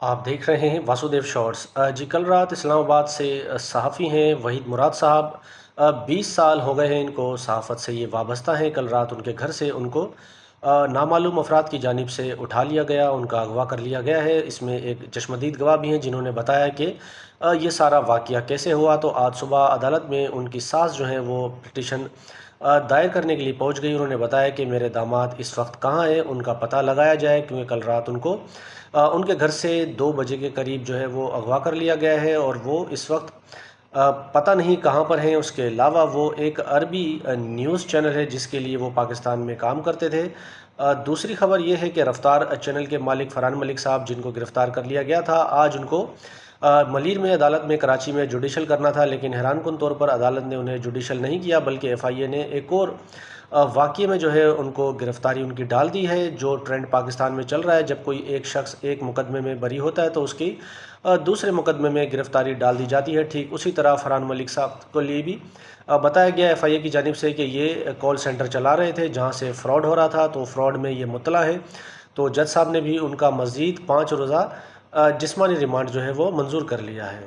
آپ دیکھ رہے ہیں واسودیو شارٹس۔ جی کل رات اسلام آباد سے صحافی ہیں وحید مراد صاحب، 20 سال ہو گئے ہیں ان کو صحافت سے یہ وابستہ ہیں۔ کل رات ان کے گھر سے ان کو نامعلوم افراد کی جانب سے اٹھا لیا گیا، ان کا اغوا کر لیا گیا ہے۔ اس میں ایک چشمدید گواہ بھی ہیں جنہوں نے بتایا کہ یہ سارا واقعہ کیسے ہوا۔ تو آج صبح عدالت میں ان کی ساس جو ہیں وہ پٹیشن دائر کرنے کے لیے پہنچ گئی۔ انہوں نے بتایا کہ میرے داماد اس وقت کہاں ہیں، ان کا پتہ لگایا جائے، کیونکہ کل رات ان کو ان کے گھر سے 2 بجے کے قریب جو ہے وہ اغوا کر لیا گیا ہے، اور وہ اس وقت پتہ نہیں کہاں پر ہیں۔ اس کے علاوہ وہ ایک عربی نیوز چینل ہے جس کے لیے وہ پاکستان میں کام کرتے تھے۔ دوسری خبر یہ ہے کہ رفتار چینل کے مالک فرحان ملک صاحب، جن کو گرفتار کر لیا گیا تھا، آج ان کو ملیر میں عدالت میں کراچی میں جوڈیشل کرنا تھا، لیکن حیران کن طور پر عدالت نے انہیں جوڈیشل نہیں کیا، بلکہ ایف آئی اے نے ایک اور واقعے میں جو ہے ان کو گرفتاری ان کی ڈال دی ہے۔ جو ٹرینڈ پاکستان میں چل رہا ہے، جب کوئی ایک شخص ایک مقدمے میں بری ہوتا ہے تو اس کی دوسرے مقدمے میں گرفتاری ڈال دی جاتی ہے۔ ٹھیک اسی طرح فرحان ملک صاحب کو لیے بھی بتایا گیا ایف آئی اے کی جانب سے کہ یہ کال سینٹر چلا رہے تھے جہاں سے فراڈ ہو رہا تھا، تو فراڈ میں یہ مطلع ہے۔ تو جج صاحب نے بھی ان کا مزید 5 روزہ جسمانی ریمانڈ جو ہے وہ منظور کر لیا ہے۔